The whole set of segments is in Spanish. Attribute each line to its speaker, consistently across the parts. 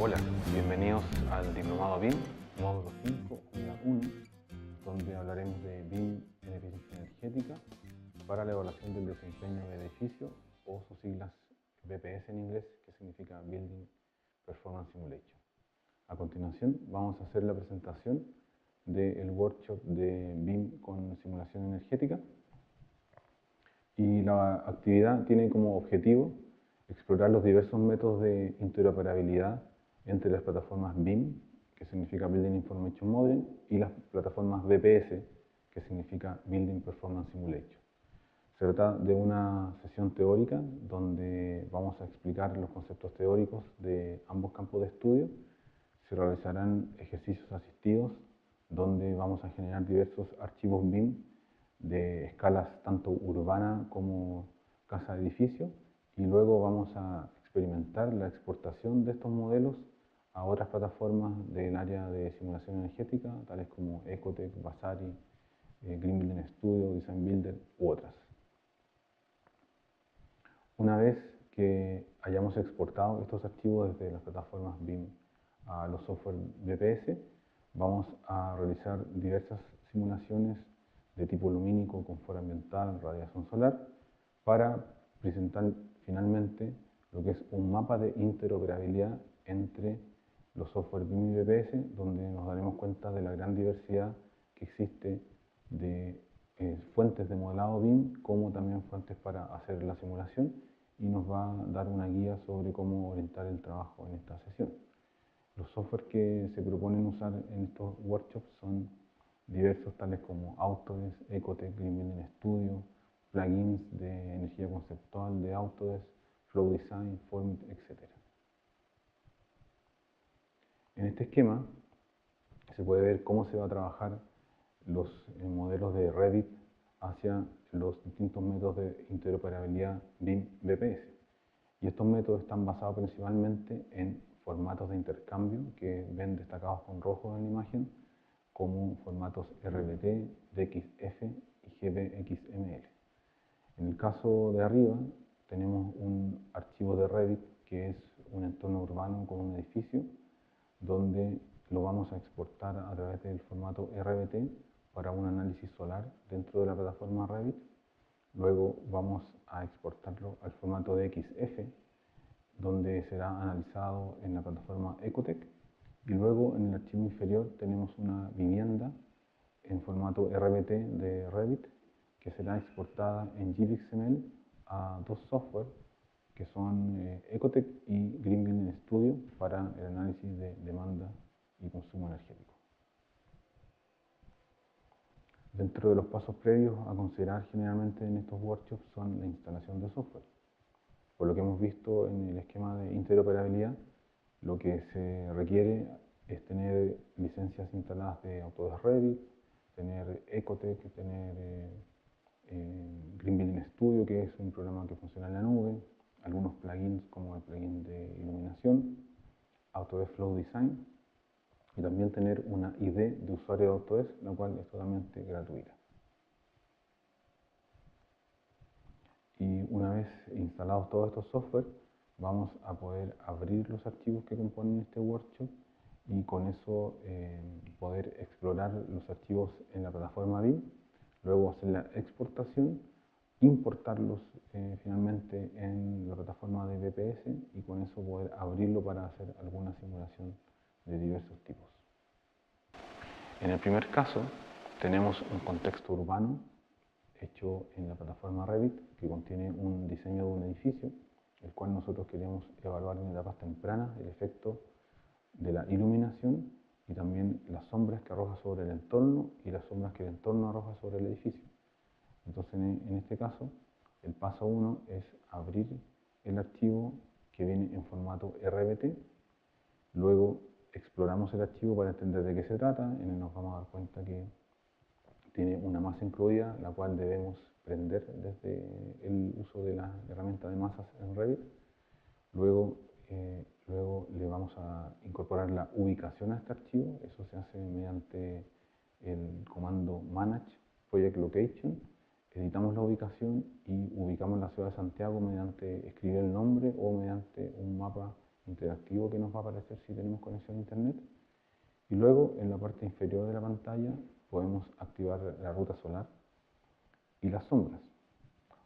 Speaker 1: Hola, bienvenidos al Diplomado BIM, módulo 5, unidad 1, donde hablaremos de BIM en eficiencia energética para la evaluación del desempeño de edificios, o sus siglas BPS en inglés, que significa Building Performance Simulation. A continuación vamos a hacer la presentación del workshop de BIM con simulación energética, y la actividad tiene como objetivo explorar los diversos métodos de interoperabilidad entre las plataformas BIM, que significa Building Information Modeling, y las plataformas BPS, que significa Building Performance Simulation. Se trata de una sesión teórica donde vamos a explicar los conceptos teóricos de ambos campos de estudio. Se realizarán ejercicios asistidos donde vamos a generar diversos archivos BIM de escalas tanto urbana como casa-edificio, y luego vamos a experimentar la exportación de estos modelos a otras plataformas del área de simulación energética, tales como Ecotec, Vasari, Green Building Studio, Design Builder u otras. Una vez que hayamos exportado estos archivos desde las plataformas BIM a los software BPS, vamos a realizar diversas simulaciones de tipo lumínico, confort ambiental, radiación solar, para presentar finalmente lo que es un mapa de interoperabilidad entre los software BIM y BPS, donde nos daremos cuenta de la gran diversidad que existe de fuentes de modelado BIM, como también fuentes para hacer la simulación, y nos va a dar una guía sobre cómo orientar el trabajo en esta sesión. Los software que se proponen usar en estos workshops son diversos, tales como Autodesk, Ecotec, Green Building Studio, plugins de energía conceptual de Autodesk, Flow Design, Formit, etc. En este esquema se puede ver cómo se va a trabajar los modelos de Revit hacia los distintos métodos de interoperabilidad BIM-BPS. Y estos métodos están basados principalmente en formatos de intercambio que ven destacados con rojo en la imagen, como formatos RBT, DXF y GBXML. En el caso de arriba tenemos un archivo de Revit que es un entorno urbano con un edificio, donde lo vamos a exportar a través del formato RBT para un análisis solar dentro de la plataforma Revit. Luego vamos a exportarlo al formato DXF, donde será analizado en la plataforma Ecotec. Y luego en el archivo inferior tenemos una vivienda en formato RBT de Revit, que será exportada en GBXML a dos software que son Ecotec y Green Building Studio para el análisis de demanda y consumo energético. Dentro de los pasos previos a considerar generalmente en estos workshops son la instalación de software. Por lo que hemos visto en el esquema de interoperabilidad, lo que se requiere es tener licencias instaladas de Autodesk Revit, tener Ecotec, tener Green Building Studio, que es un programa que funciona en la nube, algunos plugins como el plugin de iluminación, Autodesk Flow Design, y también tener una ID de usuario de Autodesk, la cual es totalmente gratuita. Y una vez instalados todos estos software, vamos a poder abrir los archivos que componen este workshop, y con eso poder explorar los archivos en la plataforma BIM, luego hacer la exportación, importarlos finalmente en la plataforma de BPS, y con eso poder abrirlo para hacer alguna simulación de diversos tipos. En el primer caso tenemos un contexto urbano hecho en la plataforma Revit, que contiene un diseño de un edificio, el cual nosotros queremos evaluar en etapas tempranas el efecto de la iluminación y también las sombras que arroja sobre el entorno y las sombras que el entorno arroja sobre el edificio. Entonces, en este caso, el paso 1 es abrir el archivo que viene en formato RBT. Luego exploramos el archivo para entender de qué se trata. En él nos vamos a dar cuenta que tiene una masa incluida, la cual debemos prender desde el uso de la herramienta de masas en Revit. Luego le vamos a incorporar la ubicación a este archivo. Eso se hace mediante el comando manage project location. Editamos la ubicación y ubicamos la ciudad de Santiago mediante escribir el nombre o mediante un mapa interactivo que nos va a aparecer si tenemos conexión a internet. Y luego en la parte inferior de la pantalla podemos activar la ruta solar y las sombras.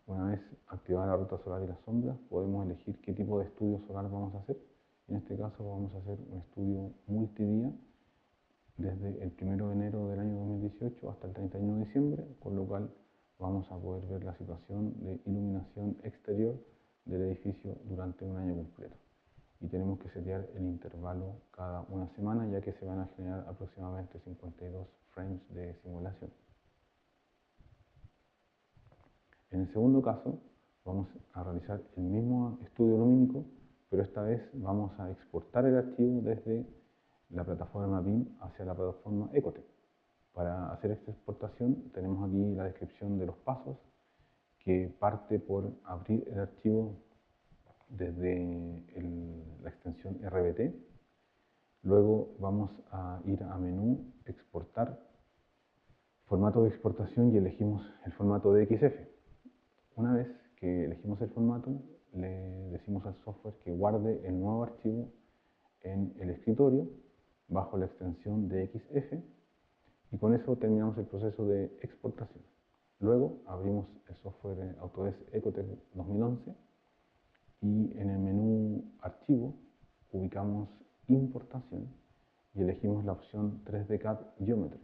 Speaker 1: Una vez activada la ruta solar y las sombras, podemos elegir qué tipo de estudio solar vamos a hacer. En este caso vamos a hacer un estudio multidía desde el 1 de enero del año 2018 hasta el 31 de diciembre, con lo cual vamos a poder ver la situación de iluminación exterior del edificio durante un año completo. Y tenemos que setear el intervalo cada una semana, ya que se van a generar aproximadamente 52 frames de simulación. En el segundo caso, vamos a realizar el mismo estudio lumínico, pero esta vez vamos a exportar el archivo desde la plataforma BIM hacia la plataforma Ecotec. Para hacer esta exportación tenemos aquí la descripción de los pasos, que parte por abrir el archivo desde la extensión RBT. Luego vamos a ir a menú, exportar, formato de exportación y elegimos el formato DXF. Una vez que elegimos el formato, le decimos al software que guarde el nuevo archivo en el escritorio bajo la extensión DXF y con eso terminamos el proceso de exportación. Luego abrimos el software Autodesk Ecotec 2011 y en el menú Archivo ubicamos Importación y elegimos la opción 3D CAD Geometry,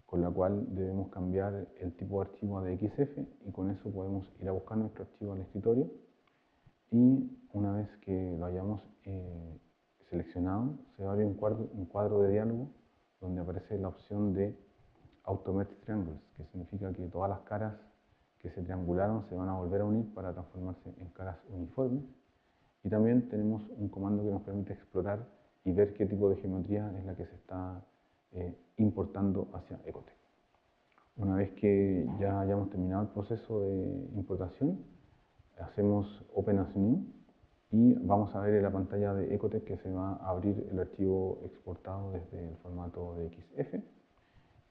Speaker 1: con la cual debemos cambiar el tipo de archivo a DXF y con eso podemos ir a buscar nuestro archivo al escritorio y una vez que lo hayamos seleccionado se va a abrir un cuadro de diálogo donde aparece la opción de Automerge Triangles, que significa que todas las caras que se triangularon se van a volver a unir para transformarse en caras uniformes. Y también tenemos un comando que nos permite explorar y ver qué tipo de geometría es la que se está importando hacia Ecotec. Una vez que ya hayamos terminado el proceso de importación, hacemos Open as New y vamos a ver en la pantalla de Ecotec que se va a abrir el archivo exportado desde el formato de XF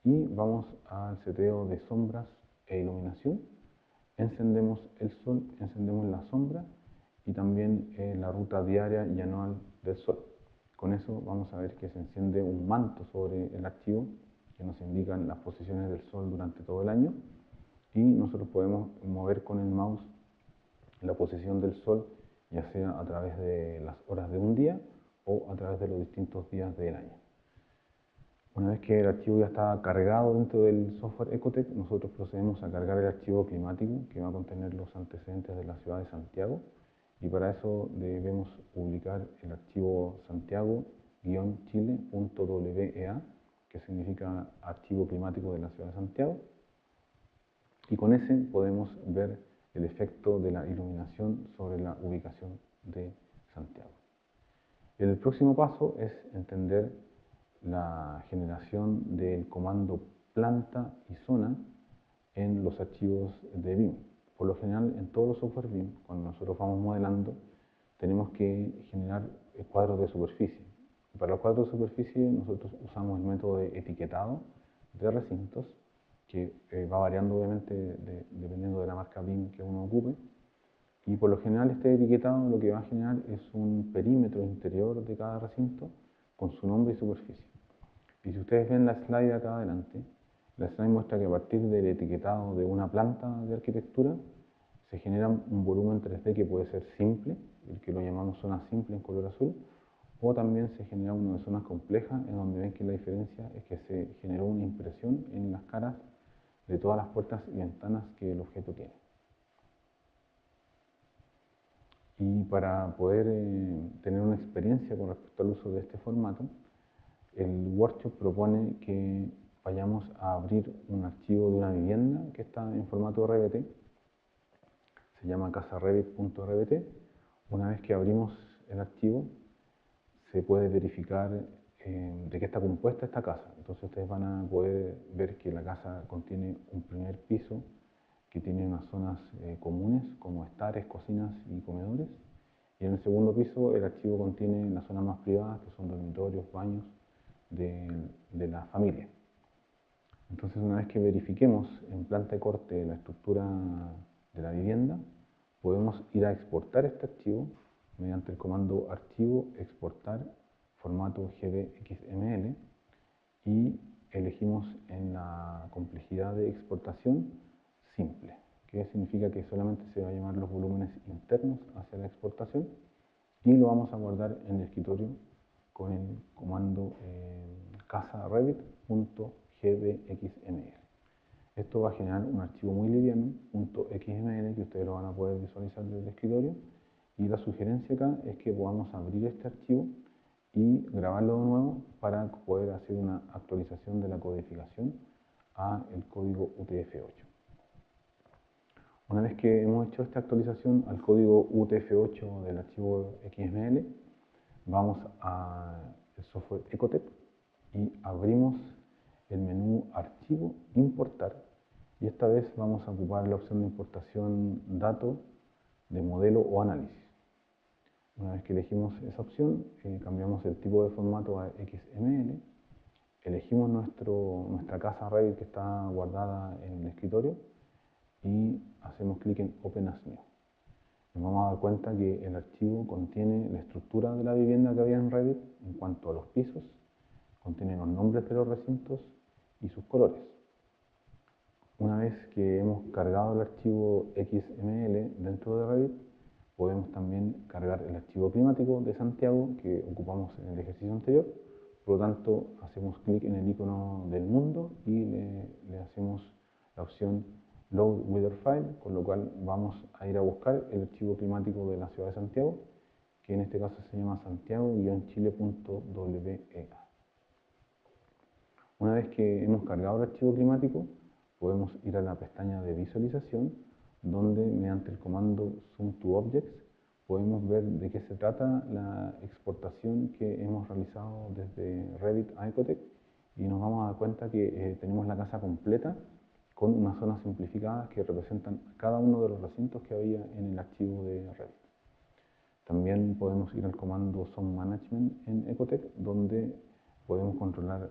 Speaker 1: y vamos al seteo de sombras e iluminación. Encendemos el sol, encendemos la sombra y también la ruta diaria y anual del sol. Con eso vamos a ver que se enciende un manto sobre el archivo que nos indican las posiciones del sol durante todo el año y nosotros podemos mover con el mouse la posición del sol, ya sea a través de las horas de un día o a través de los distintos días del año. Una vez que el archivo ya está cargado dentro del software Ecotec, nosotros procedemos a cargar el archivo climático que va a contener los antecedentes de la ciudad de Santiago y para eso debemos publicar el archivo santiago-chile.wea, que significa archivo climático de la ciudad de Santiago, y con ese podemos ver el efecto de la iluminación sobre la ubicación de Santiago. El próximo paso es entender la generación del comando planta y zona en los archivos de BIM. Por lo general, en todos los software BIM, cuando nosotros vamos modelando, tenemos que generar cuadros de superficie. Para los cuadros de superficie, nosotros usamos el método de etiquetado de recintos, que va variando obviamente dependiendo de la marca BIM que uno ocupe. Y por lo general este etiquetado lo que va a generar es un perímetro interior de cada recinto con su nombre y superficie. Y si ustedes ven la slide acá adelante, la slide muestra que a partir del etiquetado de una planta de arquitectura se genera un volumen 3D que puede ser simple, el que lo llamamos zona simple en color azul, o también se genera uno de zonas complejas, en donde ven que la diferencia es que se generó una impresión en las caras de todas las puertas y ventanas que el objeto tiene. Y para poder tener una experiencia con respecto al uso de este formato, el workshop propone que vayamos a abrir un archivo de una vivienda que está en formato RBT, se llama casarevit.rbt. Una vez que abrimos el archivo, se puede verificar de qué está compuesta esta casa. Entonces ustedes van a poder ver que la casa contiene un primer piso que tiene unas zonas comunes como estares, cocinas y comedores. Y en el segundo piso el archivo contiene las zonas más privadas, que son dormitorios, baños de la familia. Entonces una vez que verifiquemos en planta de corte la estructura de la vivienda, podemos ir a exportar este archivo mediante el comando archivo exportar formato gbxml y elegimos en la complejidad de exportación simple, que significa que solamente se va a llamar los volúmenes internos hacia la exportación y lo vamos a guardar en el escritorio con el comando casa-revit.gbxml. Esto va a generar un archivo muy liviano, .xml, que ustedes lo van a poder visualizar desde el escritorio. Y la sugerencia acá es que podamos abrir este archivo y grabarlo de nuevo para poder hacer una actualización de la codificación a el código UTF-8. Una vez que hemos hecho esta actualización al código UTF-8 del archivo XML, vamos al software Ecotec y abrimos el menú Archivo, Importar, y esta vez vamos a ocupar la opción de importación dato de modelo o análisis. Una vez que elegimos esa opción, cambiamos el tipo de formato a XML, elegimos nuestra casa Revit que está guardada en el escritorio y hacemos clic en Open as New. Nos vamos a dar cuenta que el archivo contiene la estructura de la vivienda que había en Revit en cuanto a los pisos, contiene los nombres de los recintos y sus colores. Una vez que hemos cargado el archivo XML dentro de Revit, podemos también cargar el archivo climático de Santiago que ocupamos en el ejercicio anterior. Por lo tanto, hacemos clic en el icono del mundo y le hacemos la opción Load Weather File, con lo cual vamos a ir a buscar el archivo climático de la ciudad de Santiago, que en este caso se llama santiago-chile.wea. Una vez que hemos cargado el archivo climático, podemos ir a la pestaña de visualización, donde mediante el comando Zoom to Objects podemos ver de qué se trata la exportación que hemos realizado desde Revit a Ecotec, y nos vamos a dar cuenta que tenemos la casa completa con unas zonas simplificadas que representan cada uno de los recintos que había en el archivo de Revit. También podemos ir al comando Zone Management en Ecotec, donde podemos controlar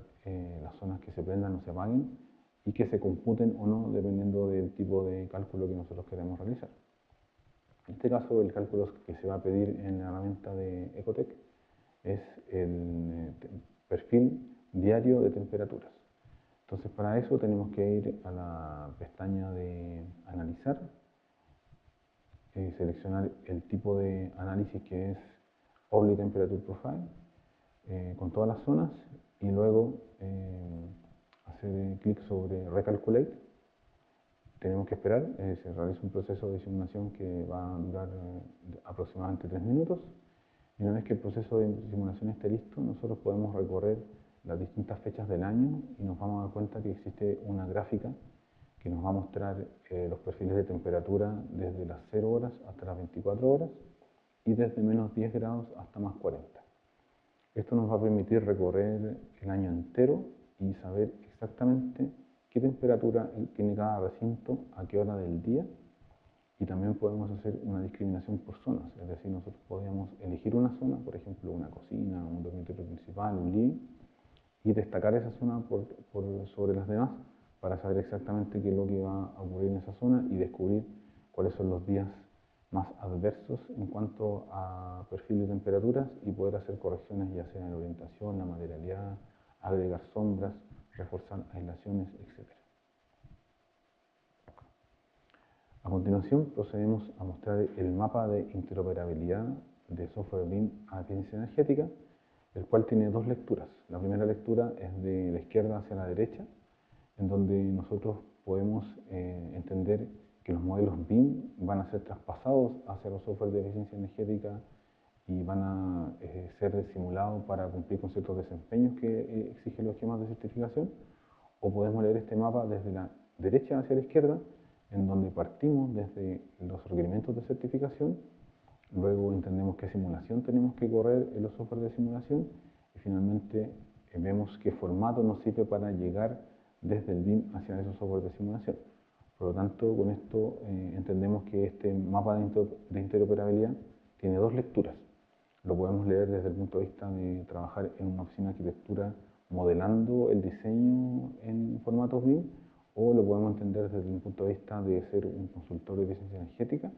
Speaker 1: las zonas que se prendan o se apaguen y que se computen o no dependiendo del tipo de cálculo que nosotros queremos realizar. En este caso, el cálculo que se va a pedir en la herramienta de Ecotec es el perfil diario de temperaturas. Entonces, para eso tenemos que ir a la pestaña de Analizar, seleccionar el tipo de análisis que es Hourly Temperature Profile, con todas las zonas, y luego hacer clic sobre Recalculate. Tenemos que esperar, se realiza un proceso de simulación que va a durar aproximadamente 3 minutos, y una vez que el proceso de simulación esté listo, nosotros podemos recorrer las distintas fechas del año y nos vamos a dar cuenta que existe una gráfica que nos va a mostrar los perfiles de temperatura desde las 0 horas hasta las 24 horas y desde menos 10 grados hasta más 40. Esto nos va a permitir recorrer el año entero y saber exactamente qué temperatura tiene cada recinto, a qué hora del día, y también podemos hacer una discriminación por zonas, es decir, nosotros podríamos elegir una zona, por ejemplo una cocina, un dormitorio principal, un living, y destacar esa zona sobre las demás para saber exactamente qué es lo que va a ocurrir en esa zona y descubrir cuáles son los días más adversos en cuanto a perfil de temperaturas y poder hacer correcciones ya sea en la orientación, la materialidad, agregar sombras, reforzar aislaciones, etc. A continuación procedemos a mostrar el mapa de interoperabilidad de software BIM a eficiencia energética, el cual tiene dos lecturas. La primera lectura es de la izquierda hacia la derecha, en donde nosotros podemos entender que los modelos BIM van a ser traspasados hacia los software de eficiencia energética y van a ser simulados para cumplir con ciertos desempeños que exigen los esquemas de certificación, o podemos leer este mapa desde la derecha hacia la izquierda, en donde partimos desde los requerimientos de certificación, luego entendemos qué simulación tenemos que correr en los software de simulación y finalmente vemos qué formato nos sirve para llegar desde el BIM hacia esos software de simulación. Por lo tanto, con esto entendemos que este mapa de interoperabilidad tiene dos lecturas. Lo podemos leer desde el punto de vista de trabajar en una oficina de arquitectura modelando el diseño en formatos BIM, o lo podemos entender desde el punto de vista de ser un consultor de eficiencia energética,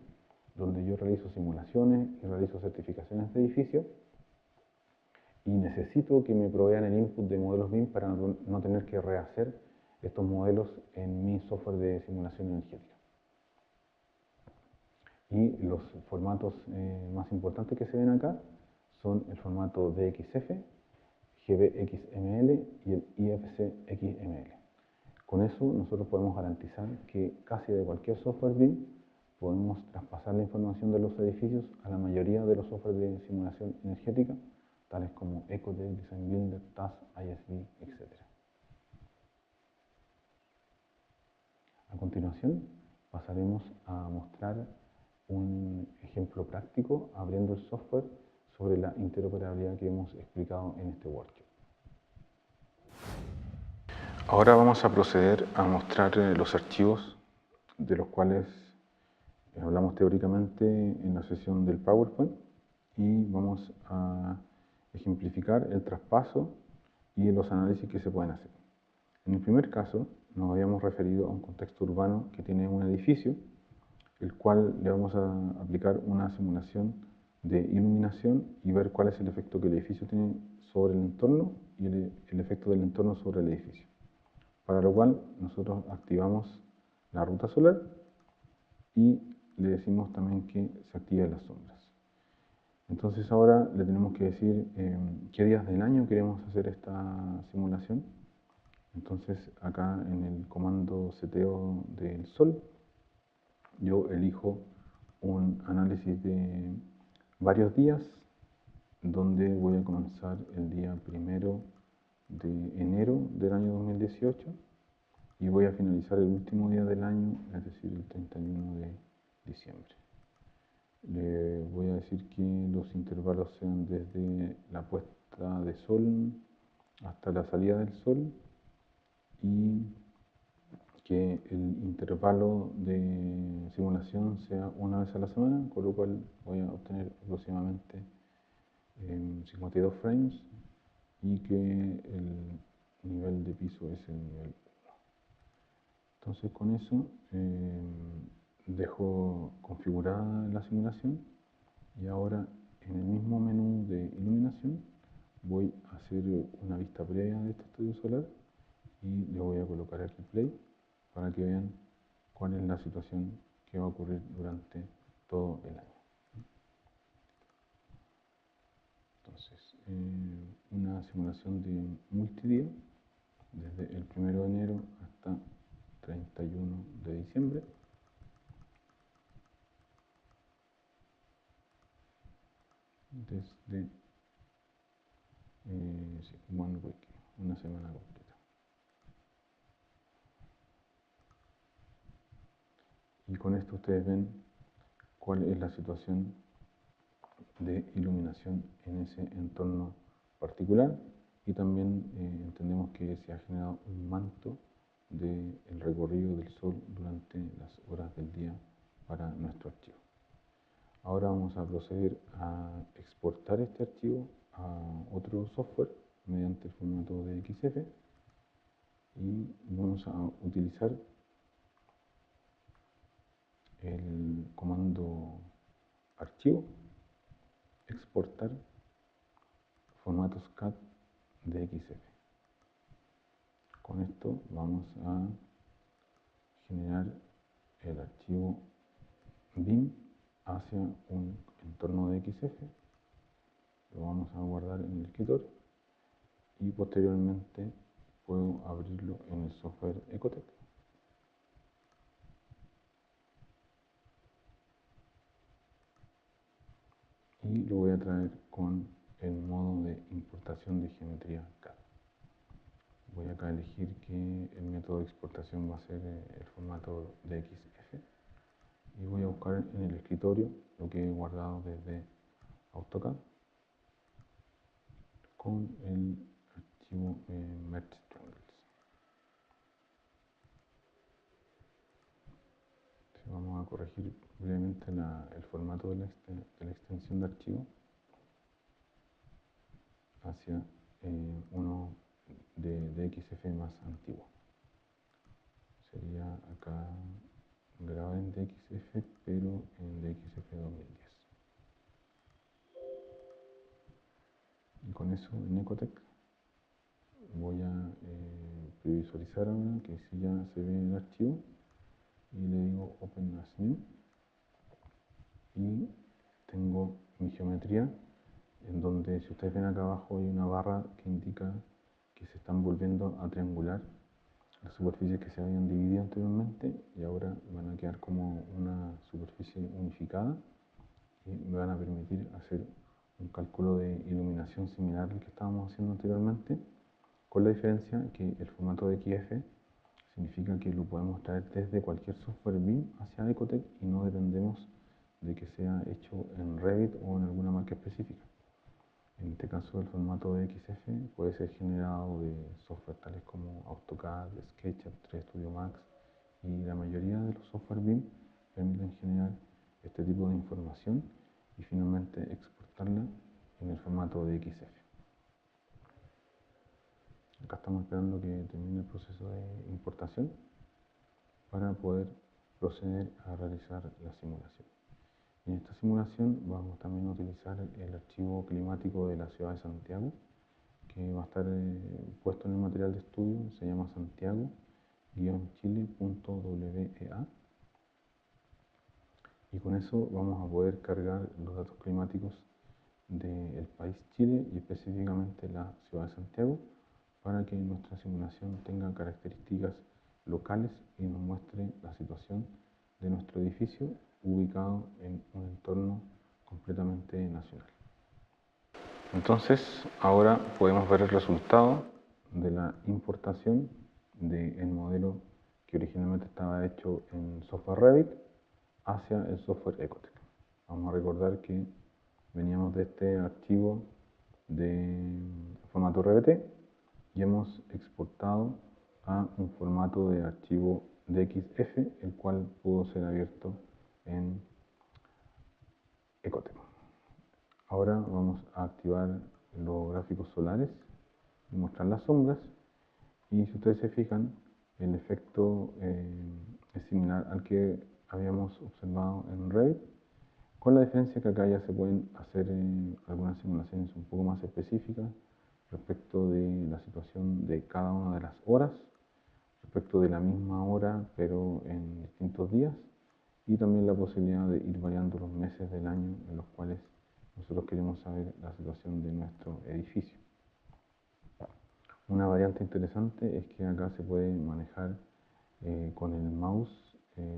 Speaker 1: donde yo realizo simulaciones y realizo certificaciones de edificios, y necesito que me provean el input de modelos BIM para no tener que rehacer estos modelos en mi software de simulación energética. Y los formatos más importantes que se ven acá son el formato DXF, GBXML y el IFC-XML. Con eso nosotros podemos garantizar que casi de cualquier software BIM podemos traspasar la información de los edificios a la mayoría de los softwares de simulación energética, tales como Ecotec, Design Builder, TAS, ISB, etc. A continuación pasaremos a mostrar un ejemplo práctico abriendo el software sobre la interoperabilidad que hemos explicado en este workshop. Ahora vamos a proceder a mostrar los archivos de los cuales hablamos teóricamente en la sesión del PowerPoint, y vamos a ejemplificar el traspaso y los análisis que se pueden hacer. En el primer caso nos habíamos referido a un contexto urbano que tiene un edificio, el cual le vamos a aplicar una simulación de iluminación y ver cuál es el efecto que el edificio tiene sobre el entorno y el efecto del entorno sobre el edificio. Para lo cual nosotros activamos la ruta solar y le decimos también que se activen las sombras. Entonces ahora le tenemos que decir qué días del año queremos hacer esta simulación. Entonces acá en el comando seteo del sol, yo elijo un análisis de varios días, donde voy a comenzar el día 1 de enero del año 2018 y voy a finalizar el último día del año, es decir, el 31 de diciembre. Le voy a decir que los intervalos sean desde la puesta de sol hasta la salida del sol, y que el intervalo de simulación sea una vez a la semana, con lo cual voy a obtener aproximadamente 52 frames, y que el nivel de piso es el nivel 1. Entonces con eso dejo configurada la simulación, y ahora en el mismo menú de iluminación voy a hacer una vista previa de este estudio solar y le voy a colocar aquí play para que vean cuál es la situación que va a ocurrir durante todo el año. Entonces, una simulación de multidía desde el 1 de enero hasta 31 de diciembre. Desde one week, una semana completa. Y con esto ustedes ven cuál es la situación de iluminación en ese entorno particular, y también entendemos que se ha generado un manto del recorrido del sol durante las horas del día para nuestro archivo. Ahora vamos a proceder a exportar este archivo a otro software mediante el formato de XF, y vamos a utilizar el comando archivo, exportar formatos CAD de XF. Con esto vamos a generar el archivo BIM hacia un entorno de XF, lo vamos a guardar en el escritorio y posteriormente puedo abrirlo en el software Ecotec. Y lo voy a traer con el modo de importación de geometría CAD. Voy acá a elegir que el método de exportación va a ser el formato DXF, y voy a buscar en el escritorio lo que he guardado desde AutoCAD con el archivo Merge Triangles. Vamos a corregir brevemente el formato de la extensión de archivo hacia uno de XF más antiguo. Sería acá grabado en DXF, pero en DXF con eso en Ecotec. Voy a previsualizar ahora que si ya se ve el archivo y le digo Open as New y tengo mi geometría en donde, si ustedes ven acá abajo, hay una barra que indica que se están volviendo a triangular las superficies que se habían dividido anteriormente y ahora van a quedar como una superficie unificada y me van a permitir hacer un cálculo de iluminación similar al que estábamos haciendo anteriormente, con la diferencia que el formato de XF significa que lo podemos traer desde cualquier software BIM hacia Ecotec y no dependemos de que sea hecho en Revit o en alguna marca específica. En este caso, el formato de XF puede ser generado de software tales como AutoCAD, SketchUp, 3 Studio Max, y la mayoría de los software BIM permiten generar este tipo de información y finalmente exportarla en el formato de XF. Acá estamos esperando que termine el proceso de importación para poder proceder a realizar la simulación. En esta simulación vamos también a utilizar el archivo climático de la ciudad de Santiago, que va a estar puesto en el material de estudio. Se llama Santiago-Chile.wea, y con eso vamos a poder cargar los datos climáticos del país Chile y específicamente la ciudad de Santiago, para que nuestra simulación tenga características locales y nos muestre la situación de nuestro edificio ubicado en un entorno completamente nacional. Entonces, ahora podemos ver el resultado de la importación del modelo que originalmente estaba hecho en software Revit hacia el software Ecotec. Vamos a recordar que veníamos de este archivo de formato RBT y hemos exportado a un formato de archivo DXF, el cual pudo ser abierto en Ecotec. Ahora vamos a activar los gráficos solares y mostrar las sombras, y si ustedes se fijan, el efecto es similar al que habíamos observado en Revit, con la diferencia que acá ya se pueden hacer algunas simulaciones un poco más específicas respecto de la situación de cada una de las horas, respecto de la misma hora pero en distintos días, y también la posibilidad de ir variando los meses del año en los cuales nosotros queremos saber la situación de nuestro edificio. Una variante interesante es que acá se puede manejar con el mouse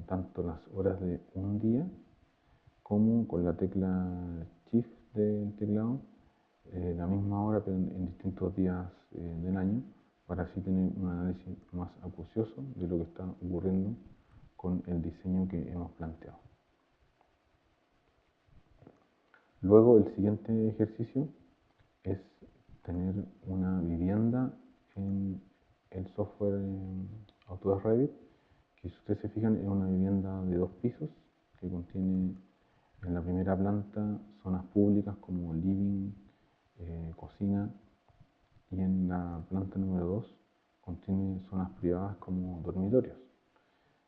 Speaker 1: tanto las horas de un día como con la tecla Shift del teclado la misma hora pero en distintos días del año, para así tener un análisis más acucioso de lo que está ocurriendo con el diseño que hemos planteado. Luego, el siguiente ejercicio es tener una vivienda en el software Autodesk Revit, que si ustedes se fijan es una vivienda de 2 pisos que contiene en la primera planta zonas públicas como living, cocina, y en la planta número 2 contiene zonas privadas como dormitorios.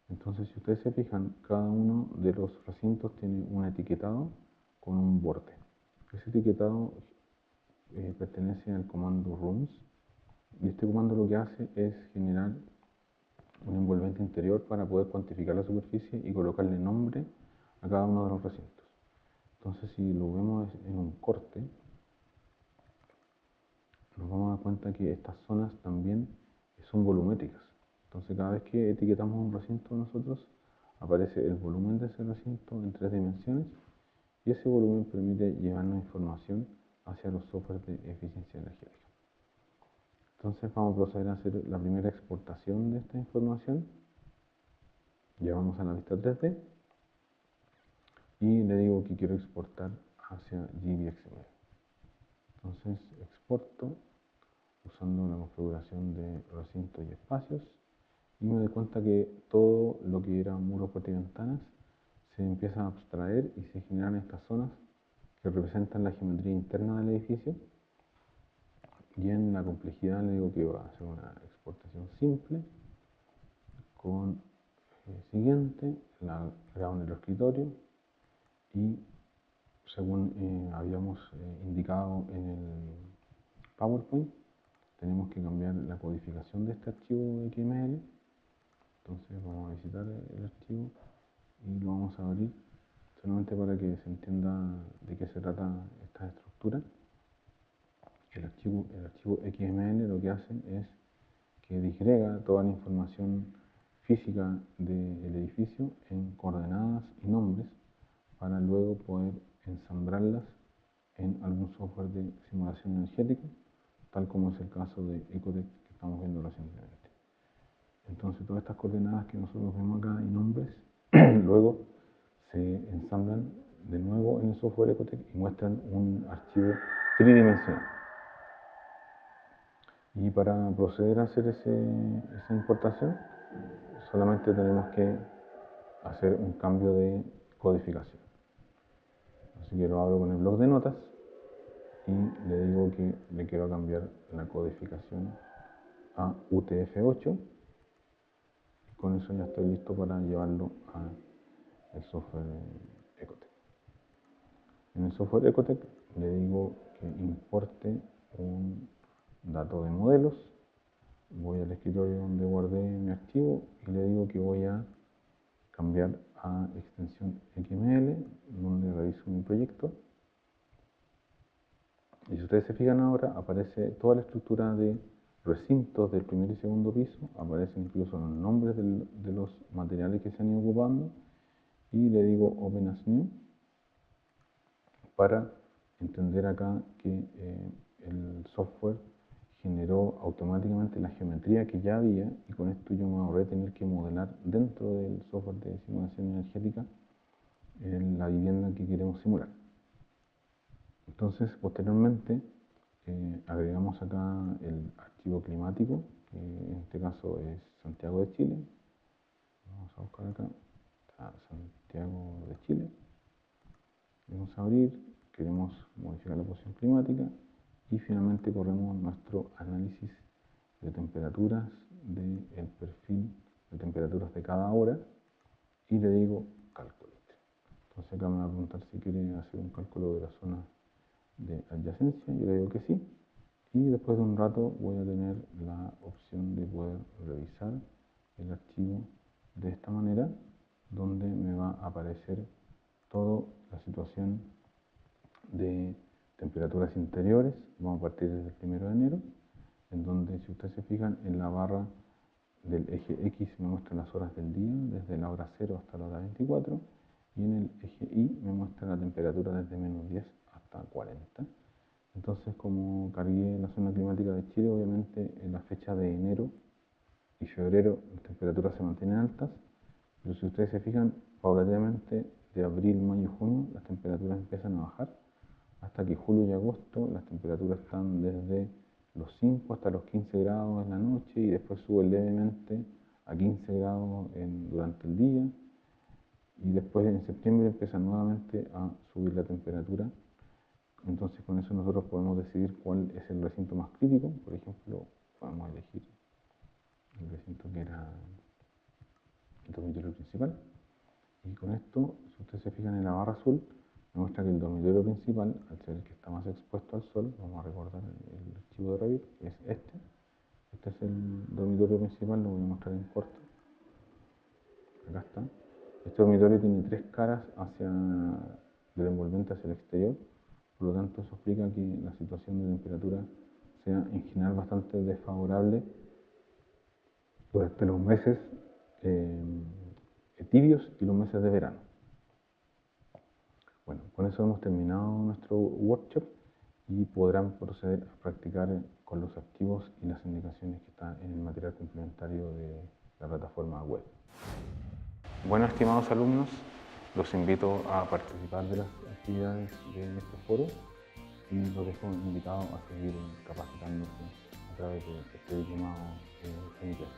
Speaker 1: Entonces, si ustedes se fijan, cada uno de los recintos tiene un etiquetado con un borde. Ese etiquetado pertenece al comando Rooms, y este comando lo que hace es generar un envolvente interior para poder cuantificar la superficie y colocarle nombre a cada uno de los recintos. Entonces, si lo vemos en un corte, nos vamos a dar cuenta que estas zonas también son volumétricas. Entonces, cada vez que etiquetamos un recinto nosotros, aparece el volumen de ese recinto en 3 dimensiones, y ese volumen permite llevarnos información hacia los softwares de eficiencia energética. Entonces vamos a proceder a hacer la primera exportación de esta información. Ya vamos a la vista 3D y le digo que quiero exportar hacia GBXML. Entonces exporto usando la configuración de recintos y espacios, y me doy cuenta que todo lo que era muros, puertas y ventanas se empieza a abstraer y se generan estas zonas que representan la geometría interna del edificio. Y en la complejidad le digo que va a hacer una exportación simple con siguiente, la grabo en el escritorio, y según habíamos indicado en PowerPoint, tenemos que cambiar la codificación de este archivo XML. Entonces vamos a visitar el archivo y lo vamos a abrir solamente para que se entienda de qué se trata esta estructura. El archivo XML lo que hace es que disgrega toda la información física del edificio en coordenadas y nombres para luego poder ensamblarlas en algún software de simulación energética, tal como es el caso de Ecotec que estamos viendo recientemente. Entonces todas estas coordenadas que nosotros vemos acá y nombres, luego se ensamblan de nuevo en el software Ecotec y muestran un archivo tridimensional. Y para proceder a hacer esa importación, solamente tenemos que hacer un cambio de codificación. Así que lo abro con el bloc de notas y le digo que le quiero cambiar la codificación a UTF-8. Con eso ya estoy listo para llevarlo al software Ecotec. En el software Ecotec le digo que importe un dato de modelos. Voy al escritorio donde guardé mi archivo y le digo que voy a cambiar a extensión XML, donde reviso mi proyecto. Y si ustedes se fijan ahora, aparece toda la estructura de recintos del primer y segundo piso, aparecen incluso los nombres de los materiales que se han ido ocupando, y le digo Open as New para entender acá que el software generó automáticamente la geometría que ya había, y con esto yo me ahorré tener que modelar dentro del software de simulación energética la vivienda que queremos simular. Entonces, posteriormente, agregamos acá el archivo climático, que en este caso es Santiago de Chile. Vamos a buscar acá, está Santiago de Chile. Vamos a abrir, queremos modificar la posición climática y finalmente corremos nuestro análisis de temperaturas del perfil de temperaturas de cada hora y le digo cálculo. Entonces acá me va a preguntar si quiere hacer un cálculo de la zona de adyacencia, yo le digo que sí, y después de un rato voy a tener la opción de poder revisar el archivo de esta manera, donde me va a aparecer toda la situación de temperaturas interiores. Vamos a partir desde el 1 de enero, en donde si ustedes se fijan en la barra del eje X me muestra las horas del día, desde la hora 0 hasta la hora 24, y en el eje Y me muestra la temperatura desde menos 10 hasta 40. Entonces, como cargué la zona climática de Chile, obviamente en la fecha de enero y febrero las temperaturas se mantienen altas, pero si ustedes se fijan, paulatinamente de abril, mayo y junio las temperaturas empiezan a bajar, hasta que julio y agosto las temperaturas están desde los 5 hasta los 15 grados en la noche y después sube levemente a 15 grados durante el día, y después en septiembre empieza nuevamente a subir la temperatura. Entonces con eso nosotros podemos decidir cuál es el recinto más crítico. Por ejemplo, podemos elegir el recinto que era el dormitorio principal, y con esto, si ustedes se fijan en la barra azul, me muestra que el dormitorio principal, al ser el que está más expuesto al sol, vamos a recordar el archivo de Revit, que es este es el dormitorio principal, lo voy a mostrar en corto, acá está. Este dormitorio tiene 3 caras del envolvente hacia el exterior, por lo tanto eso explica que la situación de temperatura sea en general bastante desfavorable durante los meses tibios y los meses de verano. Bueno, con eso hemos terminado nuestro workshop y podrán proceder a practicar con los archivos y las indicaciones que están en el material complementario de la plataforma web. Bueno, estimados alumnos, los invito a participar de las actividades de este foro y los dejo invitados a seguir capacitándose a través de este diplomado en presencial.